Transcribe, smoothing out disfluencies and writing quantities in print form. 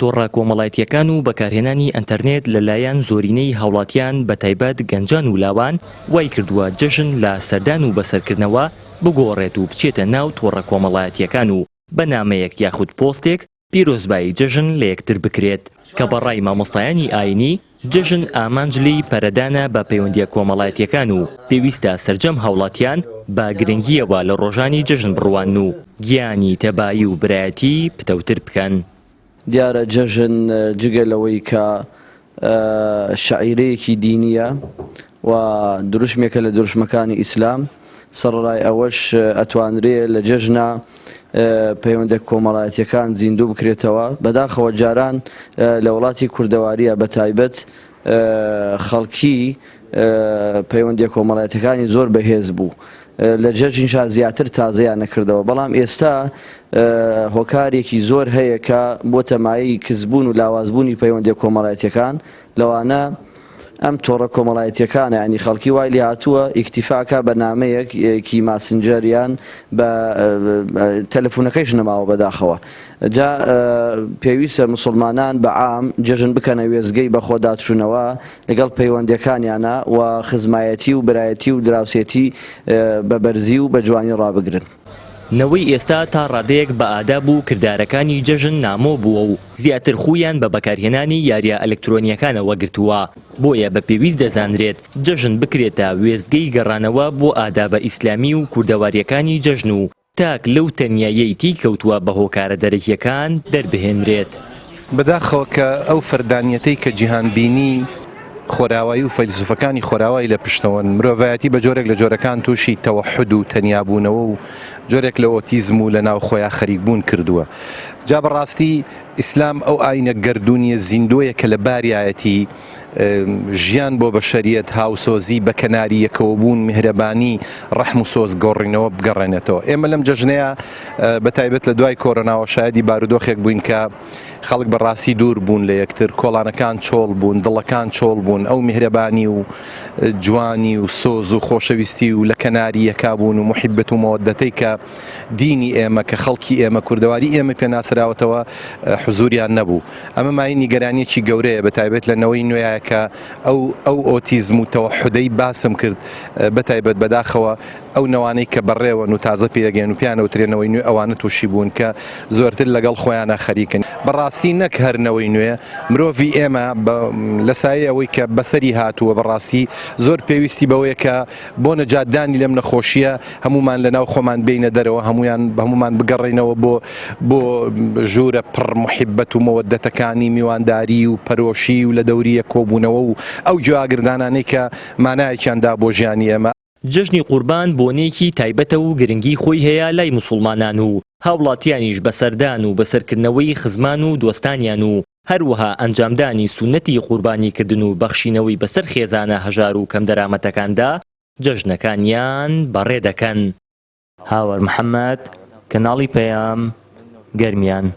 تۆڕە کۆمەڵایەتیەکان و بەکارهێنانی ئەنتەرنێت لەلایەن زۆرینەی هاوڵاتیان بەتایبەت گەنجان و لاوان وای کردووە جەژن لە سەردان و بەسەرکردنەوە بگۆڕێت و بچێتە ناو تۆڕە کۆمەڵایەتیەکان و بە نامەیەک یاخود پۆستێک پیرۆزبایی جەژن لە یەکتر بکرێت کە بەڕای مامۆستایانی ئاینی جەژن ئامانجلی پەرەدانە بە پەیوەندیە کۆمەڵایەتیەکان و پێویستە سەرجەم هاوڵاتیان بە گرنگیەوە لە ڕۆژانی جەژن بڕوان و گیانی تەبایی و برایەتی پتەوتر بکەن. دیارە جەژن جگە لەوەی کە شەعیرەیەکی دینیە و دروشمێکە لە دروشمەکانی ئیسلام سەرڕای ئەوەش ئەتوانرێ لە جەژنە پەیوەندە کۆمەڵایەتیەکان زیندوو بکرێتەوە. بەداخەوە جاران لە وڵاتی کوردەواریە بەتایبەت خەڵکی پەیوەندە کۆمەڵایەتیەکانی زۆر بەهێز بوو لە جەژنیشا زیاتر تازەیان نەکردەوە، بەڵام ئێستا هۆکارێکی زۆر هەیە کە بۆ تەمایی کەسبوون و لاوازبوونی پەیوەندە کۆمەڵایەتیەکان لەوانە ئەم تۆڕە کۆمەڵایەتیەکانە ینی خەڵکی وای لێ هاتووە ئیکتیفاکە بە نامەیەکی ماسنجەریان بە تەلەفۆنەکەیش نەماوە بەداخەوە. جا پێویستە موسڵمانان بە عام جەژن بکەنە وێزگەی بەخۆ داتشونەوە لەگەڵ پەیوەندەکانیانە و خزمایەتی و برایەتی و دراوسێتی بە بەرزی و بە جوانی ڕابگرن. نەوەی ئێستا تا ڕادەیەک بە ئاداب و کردارەکانی جەژن نامۆ بووە و زیاتر خویان بە بەکارهێنانی یاریە ئەلکترۆنیەکانەوە گرتووە، بۆیە بە پێویست دەزانرێت جەژن بکرێتە وێزگەی گەڕانەوە بۆ ئادابە ئیسلامی و کوردەواریەکانی جەژن و تاک لەو تەنیایەتی کەوتووە بە هۆکارە دەرەکیەکان دەربهێنرێت. بەداخەوە کە ئەو فەردانیەتەی کە جیهانبینی خۆراوایی و فەیلسوفەکانی خۆراوایی لە پشتەوەن مرۆڤایەتی بە جۆرێک لە جۆرەکان تووشی تەوەحود و تەنیابوونەوە و جۆرێک لە ئۆتیزم و لە ناو خۆیان خەریکبوون کردووە. جا بەڕاستی ئیسلام ئەو ئاینە گەردوونیە زیندۆیە کە لە باریایەتی ژیان بۆ بەشەریەت هاوسۆزی بە کەناری یەکەوە بوون میهرەبانی ڕەحم و سۆز گۆڕینەوە بگەڕێنێتەوە. ئێمە لەم جەژنەیە بەتایبەت لە دوای کۆرۆناوە شایەدی بارودۆخێک بووین کە خەڵک بەڕاستی دوور بوون لە یەکتر، کۆڵانەکان چۆڵ بوون، دڵەکان چۆڵ بوون، ئەو میهرەبانی و جوانی و سۆز و خۆشەویستی و لە کەناری یەکا بوون و محیبەت و مەوەدەتەی کە دینی ئێمە کە خەڵکی ئێمە کوردەواری ئێمە پێناسراوەتەوە حزوریان نەبوو. ئەمە مای نیگەرانیەکی گەورەیە بەتایبەت لە نەوەی نوێیە کە ئەو ئۆتیزم و تەوەحودەی باسم کرد بەتایبەت بەداخەوە ئەو نەوانەی کە بەڕێوەن و تازە پێگەن و پیانەوترێنەوەی نوێ ئەوانە تووشی بوون کە زۆرتر لەگەڵ خۆیانە خەریکن. بەڕاستی نەک هەرنەوەی نوێ مرۆڤی ئێمە لە سایە ئەوەی کە بەسەری هاتووە بەڕاستی زۆر پێویستی بەوەیە کە بۆ نەجاتدانی لەم نەخۆشیە هەمومان لەناو خۆمان بینە دەرەوە هەمومان بگەڕێنەوە بۆ ژوورە پڕ محیبەت و مەوەدەتەکانی میوانداری و پەرۆشی و لە دەوریە کۆبوونەوە و ئەو جواگردانانەی کە مانایەکیاندا بۆ ژیانی ئێمە. جەژنی قوربان بۆنێکی تایبەتە و گرنگی خۆی هەیە لای موسڵمانان و هاوڵاتیانیش بەسەردان و بەسەرکردنەوەی خزمان و دۆستانیان و هەروەها ئەنجامدانی سونەتی قوربانیکردن و بەخشینەوەی بەسەر خێزانە هەژار و کەم دەرامەتەکاندا جەژنەکانیان بەڕێ دەکەن. هاوەر محەممەد، کەناڵی پەیام، گەرمیان.